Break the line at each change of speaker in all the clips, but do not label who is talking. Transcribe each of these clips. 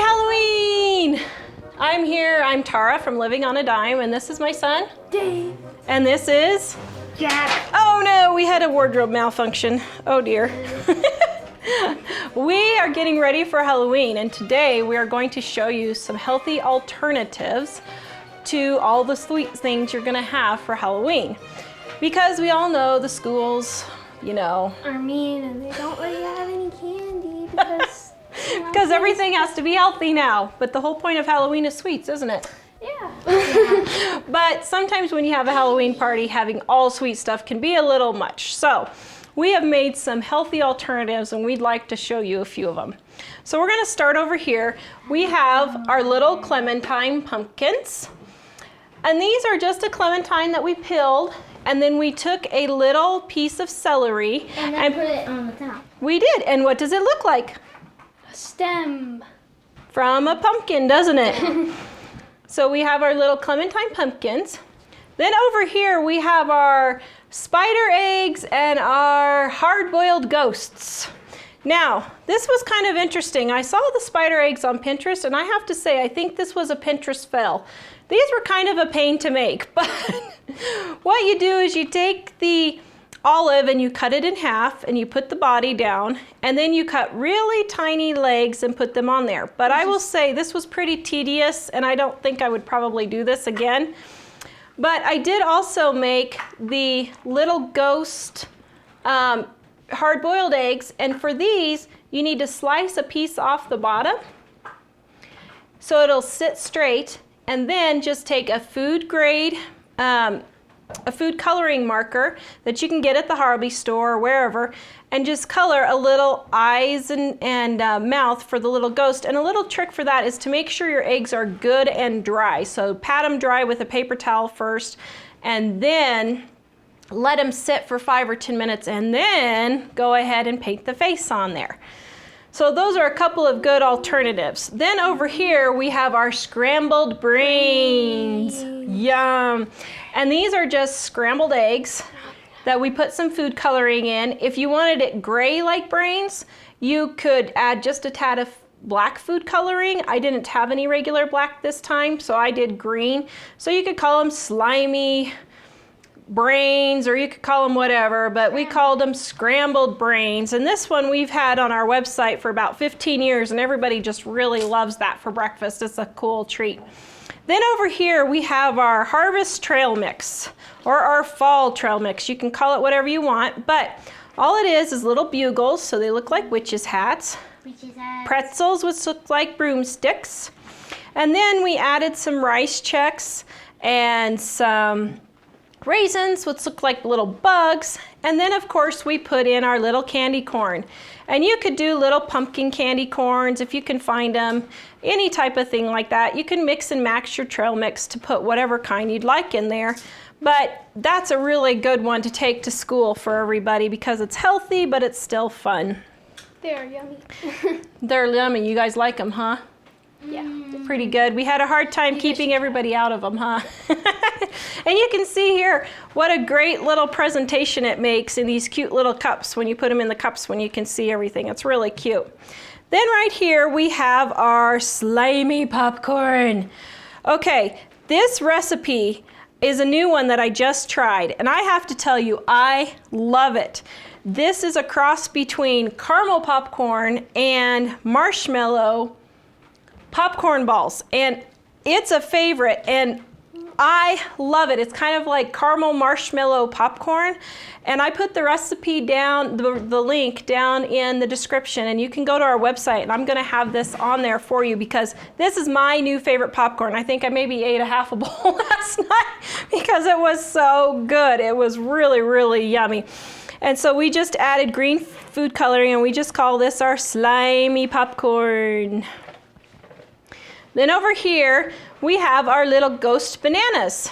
Halloween! I'm here, I'm Tara from Living on a Dime, and this is my son,
Dave.
And this is?
Jack.
Oh no, we had a wardrobe malfunction. Oh dear. We are getting ready for Halloween, and today we are going to show you some healthy alternatives to all the sweet things you're gonna have for Halloween. Because we all know the schools, you know,
are mean and they don't let you have any candy because
because everything has to be healthy now. But the whole point of Halloween is sweets, isn't it?
Yeah.
But sometimes when you have a Halloween party, having all sweet stuff can be a little much. So we have made some healthy alternatives and we'd like to show you a few of them. So we're gonna start over here. We have our little clementine pumpkins. And these are just a clementine that we peeled, and then we took a little piece of celery
And put it on the top.
We did, and what does it look like?
A stem.
From a pumpkin, doesn't it? So we have our little clementine pumpkins. Then over here we have our spider eggs and our hard-boiled ghosts. Now, this was kind of interesting. I saw the spider eggs on Pinterest, and I have to say, I think this was a Pinterest fail. These were kind of a pain to make, but what you do is you take the olive and you cut it in half and you put the body down, and then you cut really tiny legs and put them on there. But I will say this was pretty tedious, and I don't think I would probably do this again. But I did also make the little ghost hard-boiled eggs, and for these you need to slice a piece off the bottom so it'll sit straight, and then just take a food grade, a food coloring marker that you can get at the Harbie store or wherever, and just color a little eyes and mouth for the little ghost. And a little trick for that is to make sure your eggs are good and dry. So pat them dry with a paper towel first, and then let them sit for 5 or 10 minutes, and then go ahead and paint the face on there. So those are a couple of good alternatives. Then over here we have our scrambled brains. Yum. And these are just scrambled eggs that we put some food coloring in. If you wanted it gray like brains, you could add just a tad of black food coloring. I didn't have any regular black this time, so I did green. So you could call them slimy brains, or you could call them whatever, but we called them scrambled brains. And this one we've had on our website for about 15 years, and everybody just really loves that for breakfast. It's a cool treat. Then over here we have our harvest trail mix, or our fall trail mix. You can call it whatever you want, but all it is little bugles, so they look like witches' hats. Pretzels, which look like broomsticks. And then we added some rice checks and some raisins, which look like little bugs, and then of course we put in our little candy corn. And you could do little pumpkin candy corns if you can find them, any type of thing like that. You can mix and match your trail mix to put whatever kind you'd like in there. But that's a really good one to take to school for everybody because it's healthy, but it's still fun.
They're yummy.
They're yummy. You guys like them, huh?
Yeah.
They're pretty good. We had a hard time keeping everybody out of them, huh? And you can see here what a great little presentation it makes in these cute little cups when you put them in the cups, when you can see everything. It's really cute. Then right here we have our slimy popcorn. Okay, this recipe is a new one that I just tried, and I have to tell you, I love it. This is a cross between caramel popcorn and marshmallow popcorn balls, and it's a favorite, and I love it. It's kind of like caramel marshmallow popcorn, and I put the recipe down, the link down in the description, and you can go to our website, and I'm gonna have this on there for you because this is my new favorite popcorn. I think I maybe ate a half a bowl last night because it was so good. It was really, really yummy. And so we just added green food coloring, and we just call this our slimy popcorn. Then over here, we have our little ghost bananas.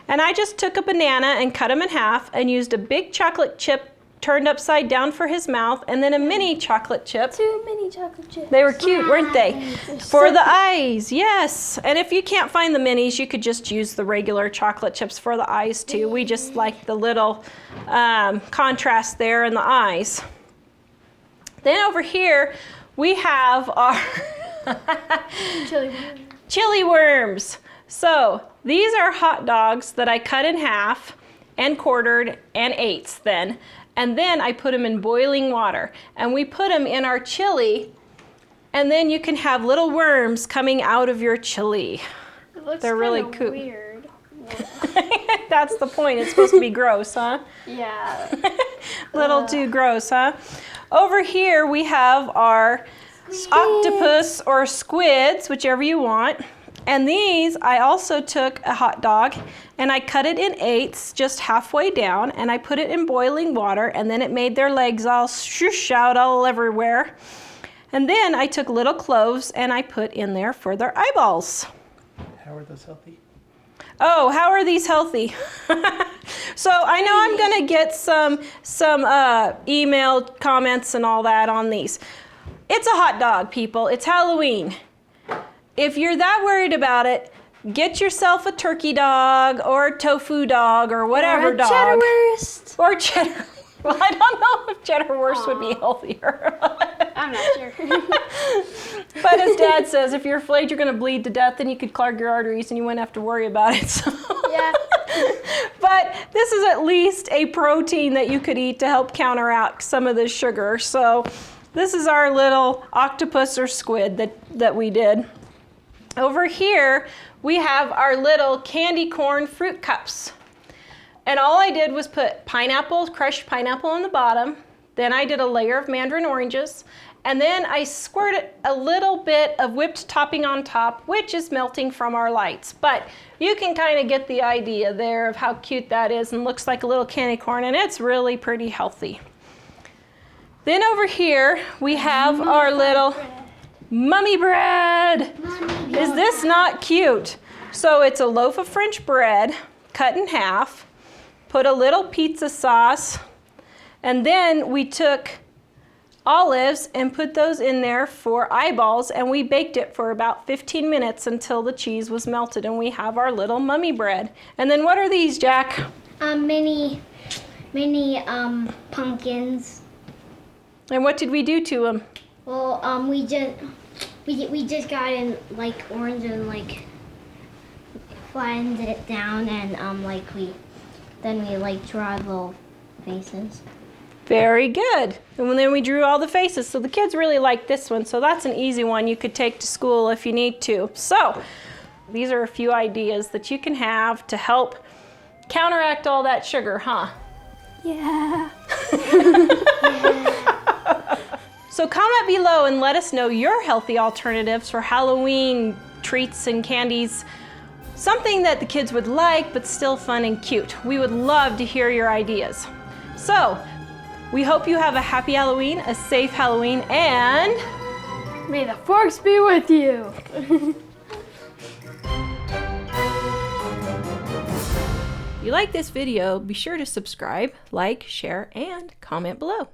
And I just took a banana and cut them in half and used a big chocolate chip turned upside down for his mouth, and then a mini chocolate chip.
2 mini chocolate chips.
They were cute, weren't they? For the eyes, yes. And if you can't find the minis, you could just use the regular chocolate chips for the eyes too. We just like the little contrast there in the eyes. Then over here, we have our
Chili worms.
Chili worms. So these are hot dogs that I cut in half and quartered and ate then. And then I put them in boiling water. And we put them in our chili. And then you can have little worms coming out of your chili.
It looks
They're really
kinda
cool.
weird.
That's the point. It's supposed to be gross, huh?
Yeah.
Little too gross, huh? Over here we have our octopus or squids, whichever you want. And these, I also took a hot dog and I cut it in eighths, just halfway down, and I put it in boiling water, and then it made their legs all swoosh out all everywhere. And then I took little cloves and I put in there for their eyeballs.
How are those healthy?
Oh, how are these healthy? So I know I'm gonna get some email comments and all that on these. It's a hot dog, people. It's Halloween. If you're that worried about it, get yourself a turkey dog or a tofu dog or whatever
Or a
dog.
cheddarwurst.
Or cheddar. Well, I don't know if cheddarwurst would be healthier.
I'm not sure.
But as Dad says, if you're afraid you're going to bleed to death, then you could clog your arteries and you wouldn't have to worry about it. So.
Yeah.
But this is at least a protein that you could eat to help counteract some of the sugar. So this is our little octopus or squid that we did. Over here, we have our little candy corn fruit cups. And all I did was put pineapple, crushed pineapple on the bottom. Then I did a layer of mandarin oranges. And then I squirted a little bit of whipped topping on top, which is melting from our lights. But you can kind of get the idea there of how cute that is and looks like a little candy corn, and it's really pretty healthy. Then over here, we have our little mummy bread. Is this not cute? So it's a loaf of French bread cut in half, put a little pizza sauce, and then we took olives and put those in there for eyeballs, and we baked it for about 15 minutes until the cheese was melted, and we have our little mummy bread. And then what are these, Jack?
Mini pumpkins.
And what did we do to them?
Well, we just got in like orange and like flattened it down, and we draw little faces.
Very good. And then we drew all the faces. So the kids really like this one. So that's an easy one you could take to school if you need to. So these are a few ideas that you can have to help counteract all that sugar, huh?
Yeah.
So comment below and let us know your healthy alternatives for Halloween treats and candies. Something that the kids would like, but still fun and cute. We would love to hear your ideas. So, we hope you have a happy Halloween, a safe Halloween, and
May the forks be with you.
if you like this video, be sure to subscribe, like, share, and comment below.